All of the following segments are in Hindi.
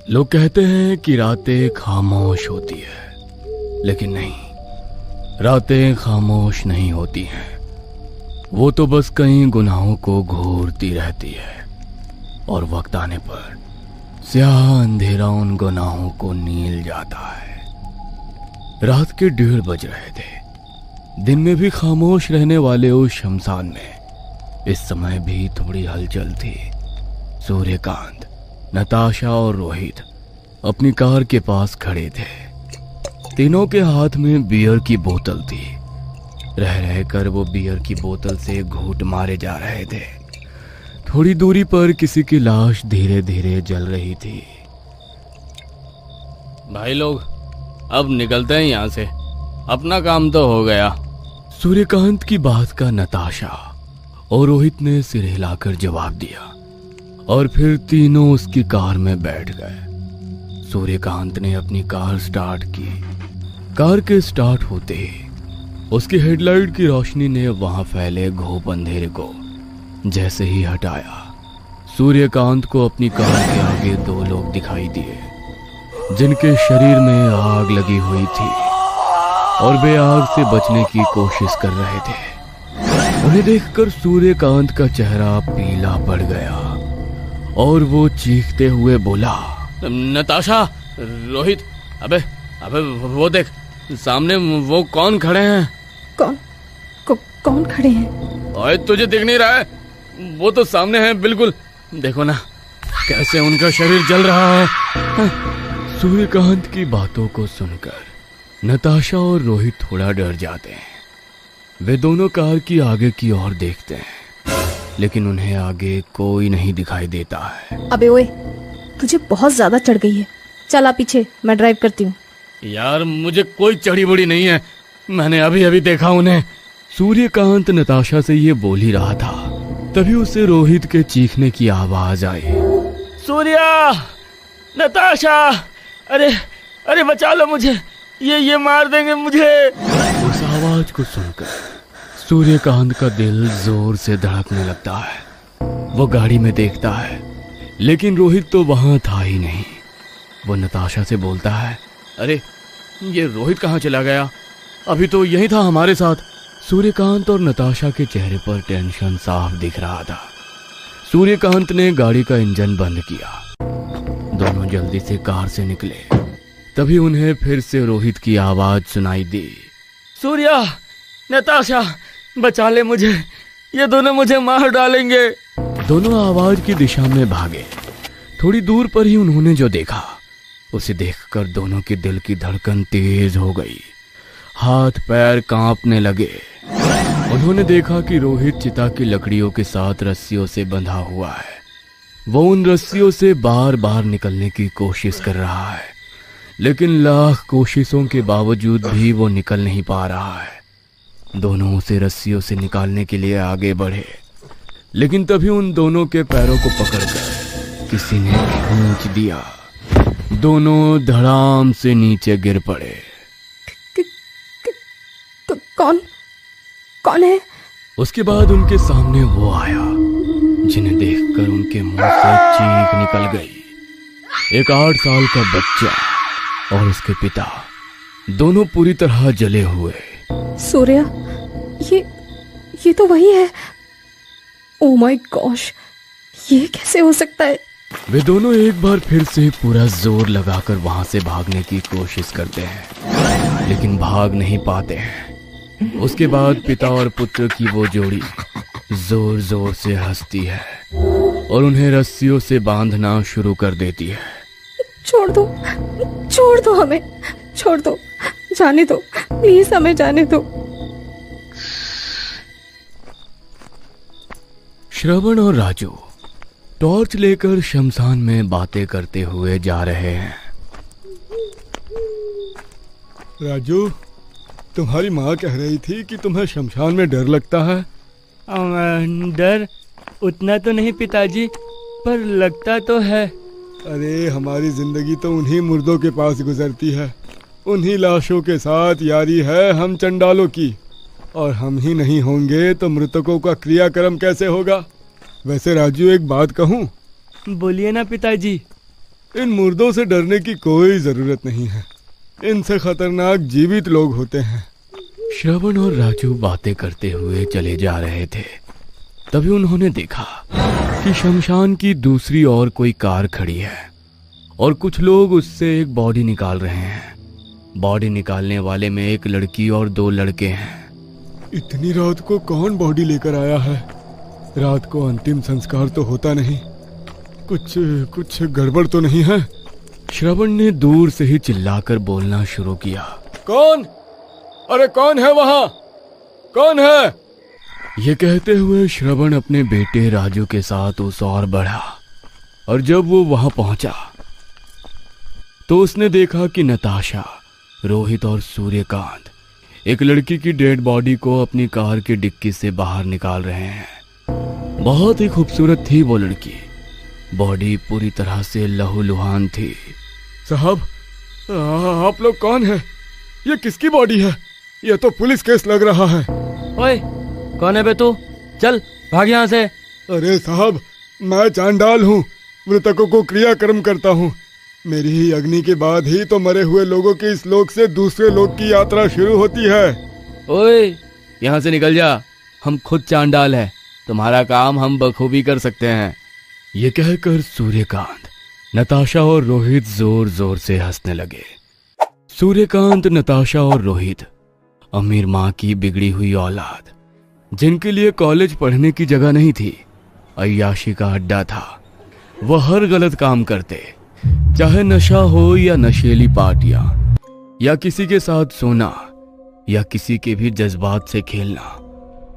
लोग कहते हैं कि रातें खामोश होती है, लेकिन नहीं, रातें खामोश नहीं होती हैं। वो तो बस कई गुनाहों को घूरती रहती है और वक्त आने पर स्याह अंधेरा उन गुनाहों को नील जाता है। रात के 1:30 बज रहे थे। दिन में भी खामोश रहने वाले उस शमशान में इस समय भी थोड़ी हलचल थी। सूर्यकांत, नताशा और रोहित अपनी कार के पास खड़े थे। तीनों के हाथ में बियर की बोतल थी। रह रहकर वो बियर की बोतल से घूंट मारे जा रहे थे। थोड़ी दूरी पर किसी की लाश धीरे धीरे जल रही थी। भाई लोग, अब निकलते हैं यहाँ से, अपना काम तो हो गया। सूर्यकांत की बात का नताशा और रोहित ने सिर हिलाकर जवाब दिया और फिर तीनों उसकी कार में बैठ गए। सूर्यकांत ने अपनी कार स्टार्ट की। कार के स्टार्ट होते ही उसकी हेडलाइट की रोशनी ने वहां फैले घोप अंधेरे को जैसे ही हटाया, सूर्यकांत को अपनी कार के आगे 2 लोग दिखाई दिए जिनके शरीर में आग लगी हुई थी और वे आग से बचने की कोशिश कर रहे थे। उन्हें देखकर सूर्यकांत का चेहरा पीला पड़ गया और वो चीखते हुए बोला, नताशा, रोहित, अबे अबे वो देख, सामने वो कौन खड़े हैं? कौन खड़े हैं? ओए, तुझे दिख नहीं रहा है? वो तो सामने है बिल्कुल, देखो ना कैसे उनका शरीर जल रहा है। सूर्यकांत की बातों को सुनकर नताशा और रोहित थोड़ा डर जाते हैं। वे दोनों कार की आगे की ओर देखते हैं, लेकिन उन्हें आगे कोई नहीं दिखाई देता है। अबे ओए, तुझे बहुत ज्यादा चढ़ गई है। चल आ पीछे, मैं ड्राइव करती हूँ। यार मुझे कोई चढ़ी बड़ी नहीं है, मैंने अभी अभी देखा उन्हें। सूर्यकांत नताशा से ये बोल ही रहा था, तभी उसे रोहित के चीखने की आवाज आई। सूर्या, नताशा, अरे अरे बचा लो मुझे, ये मार देंगे मुझे। उस आवाज को सुनकर सूर्यकांत का दिल जोर से धड़कने लगता है। वो गाड़ी में देखता है, लेकिन रोहित तो वहां था ही नहीं। वो नताशा से बोलता है, अरे ये रोहित कहाँ चला गया? अभी तो यही था हमारे साथ। सूर्यकांत और नताशा के चेहरे पर टेंशन साफ दिख रहा था। सूर्यकांत ने गाड़ी का इंजन बंद किया। दोनों जल्दी से कार से निकले। तभी उन्हें फिर से रोहित की आवाज सुनाई दी, सूर्या, नताशा, बचा ले मुझे, ये दोनों मुझे मार डालेंगे। दोनों आवाज की दिशा में भागे। थोड़ी दूर पर ही उन्होंने जो देखा, उसे देखकर दोनों के दिल की धड़कन तेज हो गई। हाथ पैर कांपने लगे। उन्होंने देखा कि रोहित चिता की लकड़ियों के साथ रस्सियों से बंधा हुआ है। वो उन रस्सियों से बार बार निकलने की कोशिश कर रहा है, लेकिन लाख कोशिशों के बावजूद भी वो निकल नहीं पा रहा है। दोनों उसे रस्सियों से निकालने के लिए आगे बढ़े, लेकिन तभी उन दोनों के पैरों को पकड़कर किसी ने खींच दिया। दोनों धड़ाम से नीचे गिर पड़े। कौन है? उसके बाद उनके सामने वो आया जिन्हें देखकर उनके मुंह से चीख निकल गई। एक 8 साल का बच्चा और उसके पिता, दोनों पूरी तरह जले हुए। सूर्या, ये तो वही है। ओह माय गॉश, ये कैसे हो सकता है? वे दोनों एक बार फिर से पूरा जोर लगाकर वहां से भागने की कोशिश करते हैं, लेकिन भाग नहीं पाते हैं। उसके बाद पिता और पुत्र की वो जोड़ी जोर जोर से हंसती है और उन्हें रस्सियों से बांधना शुरू कर देती है। छोड़ दो हमें, छोड़ दो, जाने दो, प्लीज हमें जाने दो। श्रवण और राजू टॉर्च लेकर शमशान में बातें करते हुए जा रहे हैं। राजू, तुम्हारी माँ कह रही थी कि तुम्हें शमशान में डर लगता है। डर उतना तो नहीं पिताजी, पर लगता तो है। अरे हमारी जिंदगी तो उन्हीं मुर्दों के पास गुजरती है, उन्हीं लाशों के साथ यारी है हम चंडालों की। और हम ही नहीं होंगे तो मृतकों का क्रियाक्रम कैसे होगा? वैसे राजू, एक बात कहूँ? बोलिए ना पिताजी। इन मुर्दों से डरने की कोई जरूरत नहीं है। इनसे खतरनाक जीवित लोग होते हैं। श्रवण और राजू बातें करते हुए चले जा रहे थे। तभी उन्होंने देखा कि शमशान की दूसरी ओर कोई कार खड़ी है और कुछ लोग उससे एक बॉडी निकाल रहे हैं। बॉडी निकालने वाले में एक लड़की और 2 लड़के हैं। इतनी रात को कौन बॉडी लेकर आया है? रात को अंतिम संस्कार तो होता नहीं। कुछ गड़बड़ तो नहीं है? श्रवण ने दूर से ही चिल्लाकर बोलना शुरू किया। कौन? अरे कौन है वहां? कौन है? ये कहते हुए श्रवण अपने बेटे राजू के साथ उस ओर बढ़ा और जब वो वहां पहुंचा तो उसने देखा कि नताशा, रोहित और सूर्यकांत एक लड़की की डेड बॉडी को अपनी कार की डिक्की से बाहर निकाल रहे हैं। बहुत ही खूबसूरत थी वो लड़की। बॉडी पूरी तरह से लहूलुहान थी। साहब, आप लोग कौन है? ये किसकी बॉडी है? ये तो पुलिस केस लग रहा है। ओए, कौन है बे तू? चल भाग यहाँ से। अरे साहब, मैं चांडाल हूँ, मृतकों को क्रियाकर्म करता हूँ। मेरी ही अग्नि के बाद ही तो मरे हुए लोगों के इस लोक से दूसरे लोक की यात्रा शुरू होती है। ओए, यहाँ से निकल जा। हम खुद चांडाल है, तुम्हारा काम हम बखूबी कर सकते हैं। ये कहकर सूर्यकांत, नताशा और रोहित जोर जोर से हंसने लगे। सूर्यकांत, नताशा और रोहित अमीर माँ की बिगड़ी हुई औलाद, जिनके लिए कॉलेज पढ़ने की जगह नहीं थी, अय्याशी का अड्डा था। वह हर गलत काम करते, चाहे नशा हो या नशेली पार्टियां, या किसी के साथ सोना, या किसी के भी जज्बात से खेलना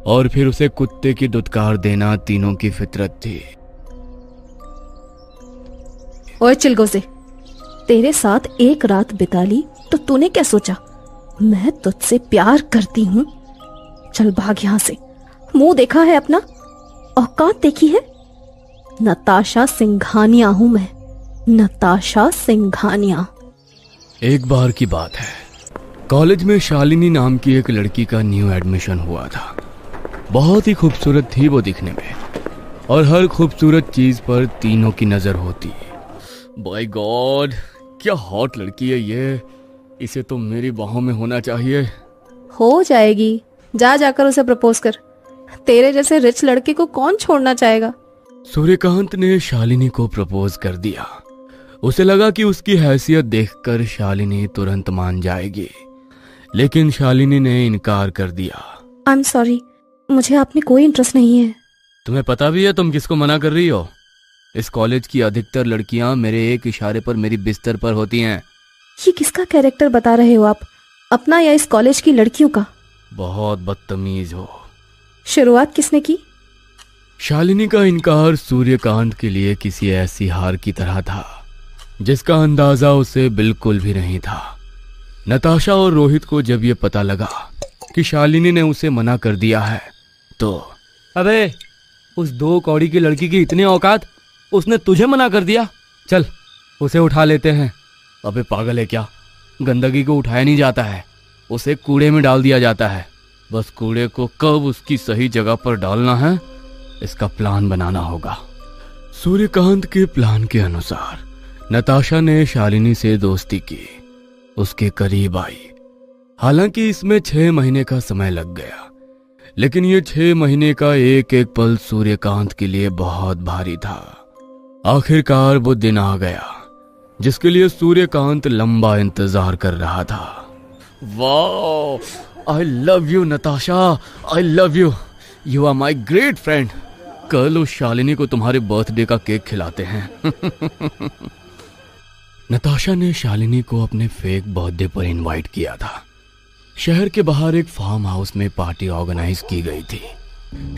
और फिर उसे कुत्ते की दुत्कार देना, तीनों की फितरत थी। ओए चिलगोज़े, तेरे साथ एक रात बिता ली तो तूने क्या सोचा? मैं तुझसे प्यार करती हूँ। चल भाग यहाँ से। मुंह देखा है अपना? औकात देखी है? नताशा सिंघानिया हूं मैं, नताशा सिंघानिया। एक बार की बात है, कॉलेज में शालिनी नाम की एक लड़की का न्यू एडमिशन हुआ था। बहुत ही खूबसूरत थी वो दिखने में और हर खूबसूरत चीज पर तीनों की नजर होती। बाय गॉड, क्या हॉट लड़की है ये। इसे तो मेरी बाहों में होना चाहिए। हो जाएगी, जा जाकर उसे प्रपोज कर। तेरे जैसे रिच लड़के को कौन छोड़ना चाहेगा? सूर्यकांत ने शालिनी को प्रपोज कर दिया। उसे लगा कि उसकी हैसियत देखकर शालिनी तुरंत मान जाएगी, लेकिन शालिनी ने इनकार कर दिया। आई एम सॉरी, मुझे आप में कोई इंटरेस्ट नहीं है। तुम्हें पता भी है तुम किसको मना कर रही हो? इस कॉलेज की अधिकतर लड़कियां मेरे एक इशारे पर मेरी बिस्तर पर होती हैं। ये किसका कैरेक्टर बता रहे हो आप, अपना या इस कॉलेज की लड़कियों का? बहुत बदतमीज हो। शुरुआत किसने की? शालिनी का इनकार सूर्यकांत के लिए किसी ऐसी हार की तरह था जिसका अंदाजा उसे बिल्कुल भी नहीं था। नताशा और रोहित को जब ये पता लगा कि शालिनी ने उसे मना कर दिया है तो अबे, उस 2 कौड़ी की लड़की की इतनी औकात, उसने तुझे मना कर दिया? चल उसे उठा लेते हैं। अबे पागल है क्या? गंदगी को उठाया नहीं जाता है, उसे कूड़े में डाल दिया जाता है। बस कूड़े को कब उसकी सही जगह पर डालना है, इसका प्लान बनाना होगा। सूर्यकांत के प्लान के अनुसार नताशा ने शालिनी से दोस्ती की, उसके करीब आई। हालांकि इसमें 6 महीने का समय लग गया, लेकिन ये 6 महीने का एक एक पल सूर्यकांत के लिए बहुत भारी था। आखिरकार वो दिन आ गया जिसके लिए सूर्यकांत लंबा इंतजार कर रहा था। वाह, I love you Natasha, I love you, you are my great friend. कल उस शालिनी को तुम्हारे बर्थडे का केक खिलाते हैं। नताशा ने शालिनी को अपने फेक बर्थडे पर इनवाइट किया था। शहर के बाहर एक फार्म हाउस में पार्टी ऑर्गेनाइज की गई थी।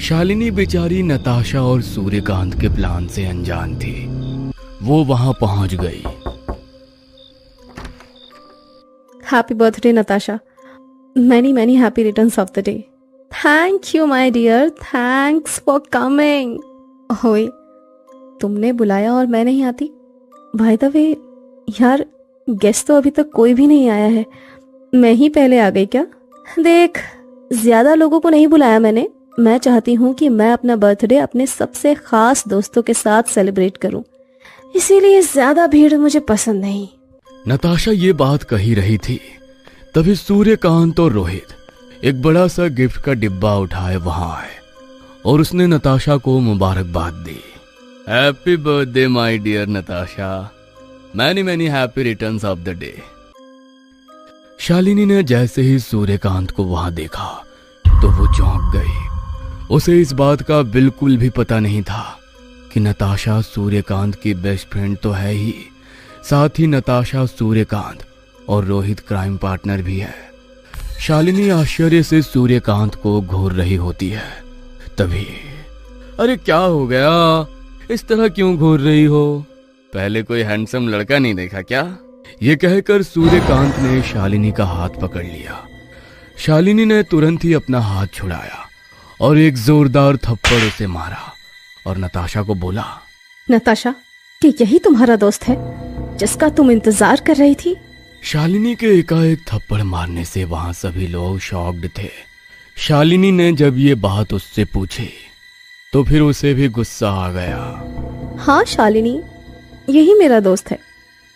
शालिनी बेचारी नताशा और सूर्यकांत के प्लान से अनजान थी। वो वहां पहुंच गई। Happy birthday Natasha, many many happy returns of the day. Thank you my dear, thanks for coming. ओए, तुमने बुलाया और मैं नहीं आती? बाय द वे यार, गेस्ट तो अभी तक कोई भी नहीं आया है, मैं ही पहले आ गई क्या? देख, ज्यादा लोगों को नहीं बुलाया मैंने। मैं चाहती हूँ कि मैं अपना बर्थडे अपने सबसे खास दोस्तों के साथ सेलिब्रेट करूँ, इसीलिए ज्यादा भीड़ मुझे पसंद नहीं। नताशा ये बात कही रही थी, तभी सूर्यकांत और रोहित एक बड़ा सा गिफ्ट का डिब्बा उठाए वहां आए और उसने नताशा को मुबारकबाद दी। Happy birthday my dear Natasha, many many happy returns of the day. Shalini ने जैसे ही सूर्यकांत को वहां देखा तो वो चौंक गई। उसे इस बात का बिल्कुल भी पता नहीं था कि नताशा सूर्यकांत की बेस्ट फ्रेंड तो है ही, साथ ही नताशा सूर्यकांत और रोहित क्राइम पार्टनर भी है। शालिनी आश्चर्य से सूर्यकांत को घूर रही होती है। तभी, अरे क्या हो गया, इस तरह क्यों घूर रही हो? पहले कोई हैंडसम लड़का नहीं देखा क्या? ये कहकर सूर्यकांत ने शालिनी का हाथ पकड़ लिया। शालिनी ने तुरंत ही अपना हाथ छुड़ाया और एक जोरदार थप्पड़ उसे मारा और नताशा को बोला, नताशा, कि यही तुम्हारा दोस्त है जिसका तुम इंतजार कर रही थी? शालिनी के एकाएक थप्पड़ मारने से वहां सभी लोग शॉक्ड थे। शालिनी ने जब ये बात उससे पूछी तो फिर उसे भी गुस्सा आ गया। हाँ शालिनी, यही मेरा दोस्त है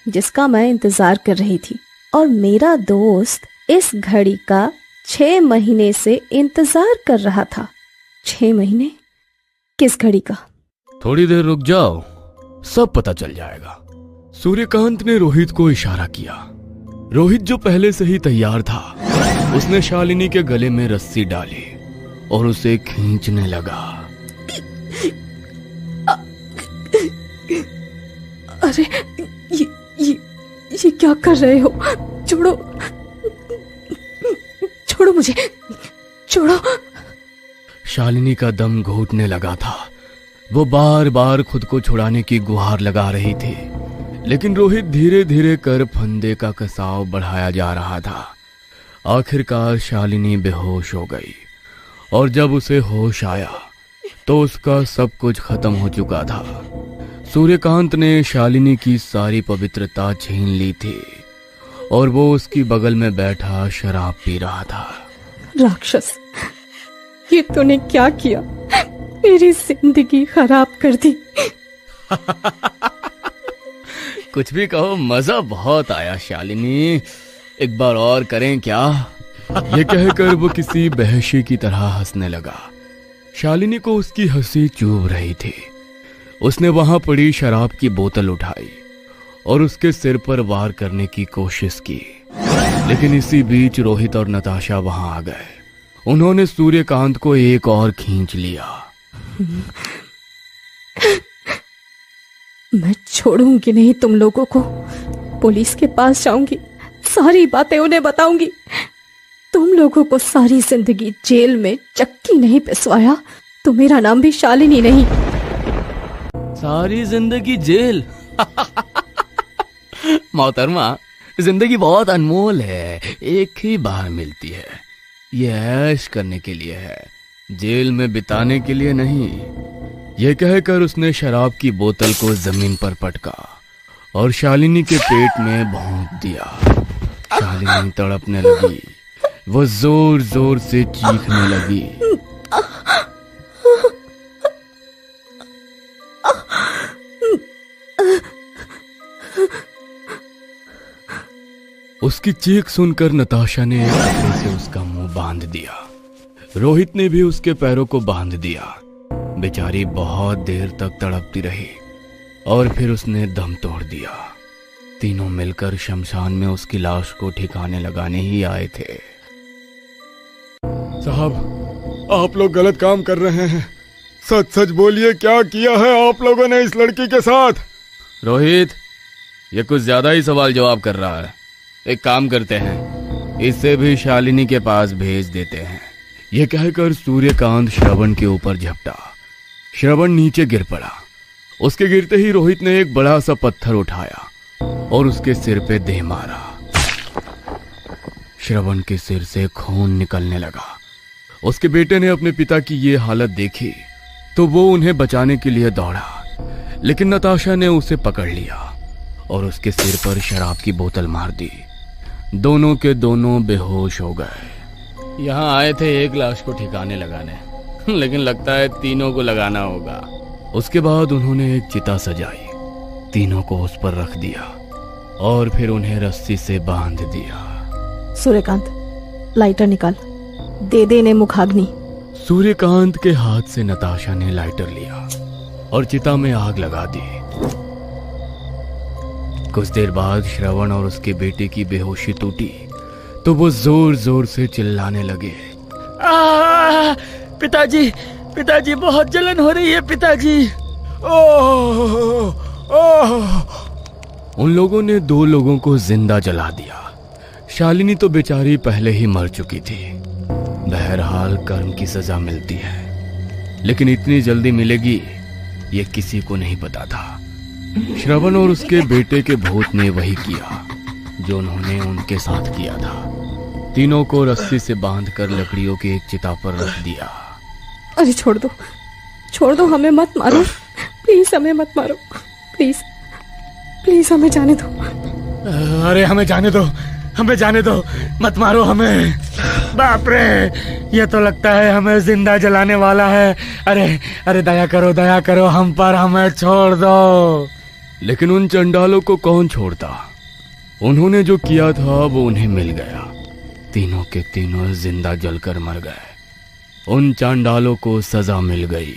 जिसका मैं इंतजार कर रही थी, और मेरा दोस्त इस घड़ी का 6 महीने से इंतजार कर रहा था। 6 महीने? किस घड़ी का? थोड़ी देर रुक जाओ, सब पता चल जाएगा। सूर्यकांत ने रोहित को इशारा किया। रोहित जो पहले से ही तैयार था, उसने शालिनी के गले में रस्सी डाली और उसे खींचने लगा। अरे ये क्या कर रहे हो? छोड़ो, छोड़ो मुझे, छोड़ो। शालिनी का दम घुटने लगा था। वो बार बार खुद को छुड़ाने की गुहार लगा रही थी, लेकिन रोहित धीरे धीरे कर फंदे का कसाव बढ़ाया जा रहा था। आखिरकार शालिनी बेहोश हो गई और जब उसे होश आया तो उसका सब कुछ खत्म हो चुका था। सूर्यकांत ने शालिनी की सारी पवित्रता छीन ली थी और वो उसकी बगल में बैठा शराब पी रहा था। राक्षस, ये तूने क्या किया? मेरी जिंदगी खराब कर दी। कुछ भी कहो, मजा बहुत आया शालिनी, एक बार और करें क्या? ये कहकर वो किसी बहशी की तरह हंसने लगा। शालिनी को उसकी हंसी चुभ रही थी। उसने वहां पड़ी शराब की बोतल उठाई और उसके सिर पर वार करने की कोशिश की, लेकिन इसी बीच रोहित और नताशा वहां आ गए। उन्होंने सूर्यकांत को एक और खींच लिया। मैं छोड़ूंगी नहीं तुम लोगों को। पुलिस के पास जाऊंगी, सारी बातें उन्हें बताऊंगी। तुम लोगों को सारी जिंदगी जेल में चक्की नहीं पिसवाया तो मेरा नाम भी शालिनी नहीं। सारी जिंदगी जेल? मोहतरमा, जिंदगी बहुत अनमोल है, एक ही बार मिलती है। ये ऐश करने के लिए है, जेल में बिताने के लिए नहीं। यह कहकर उसने शराब की बोतल को जमीन पर पटका और शालिनी के पेट में भोंक दिया। शालिनी तड़पने लगी, वो जोर जोर से चीखने लगी। उसकी चीख सुनकर नताशा ने एक कपड़े से उसका मुंह बांध दिया। रोहित ने भी उसके पैरों को बांध दिया। बेचारी बहुत देर तक तड़पती रही और फिर उसने दम तोड़ दिया। तीनों मिलकर शमशान में उसकी लाश को ठिकाने लगाने ही आए थे। साहब, आप लोग गलत काम कर रहे हैं। सच सच बोलिए, क्या किया है आप लोगों ने इस लड़की के साथ? रोहित, ये कुछ ज्यादा ही सवाल जवाब कर रहा है। एक काम करते हैं, इससे भी शालिनी के पास भेज देते हैं। यह कहकर सूर्यकांत श्रवण के ऊपर झपटा। श्रवण नीचे गिर पड़ा। उसके गिरते ही रोहित ने एक बड़ा सा पत्थर उठाया और उसके सिर पे दे मारा। श्रवण के सिर से खून निकलने लगा। उसके बेटे ने अपने पिता की ये हालत देखी तो वो उन्हें बचाने के लिए दौड़ा, लेकिन नताशा ने उसे पकड़ लिया और उसके सिर पर शराब की बोतल मार दी। दोनों के दोनों बेहोश हो गए। यहाँ आए थे एक लाश को ठिकाने लगाने, लेकिन लगता है तीनों को लगाना होगा। उसके बाद उन्होंने एक चिता सजाई। तीनों को उस पर रख दिया और फिर उन्हें रस्सी से बांध दिया। सूर्यकांत, लाइटर निकाल, दे दे इन्हें मुखाग्नि। सूर्यकांत के हाथ से नताशा ने लाइटर लिया और चिता में आग लगा दी। कुछ देर बाद श्रवण और उसके बेटे की बेहोशी टूटी तो वो जोर जोर से चिल्लाने लगे। पिताजी, पिताजी, बहुत जलन हो रही है पिताजी। उन लोगों ने 2 लोगों को जिंदा जला दिया। शालिनी तो बेचारी पहले ही मर चुकी थी। बहरहाल कर्म की सजा मिलती है, लेकिन इतनी जल्दी मिलेगी ये किसी को नहीं पता था। श्रवण और उसके बेटे के भूत ने वही किया जो उन्होंने उनके साथ किया था। तीनों को रस्सी से बांधकर लकड़ियों की एक चिता पर रख दिया। अरे छोड़ दो, छोड़ दो, हमें मत मारो, प्लीज हमें मत मारो, प्लीज प्लीज हमें जाने दो। अरे हमें जाने दो, हमें जाने दो, मत मारो हमें। बाप रे, ये तो लगता है हमें जिंदा जलाने वाला है। अरे अरे दया करो, दया करो हम पर, हमें छोड़ दो। लेकिन उन चंडालों को कौन छोड़ता। उन्होंने जो किया था वो उन्हें मिल गया। तीनों के तीनों जिंदा जलकर मर गए। उन चांडालों को सजा मिल गई।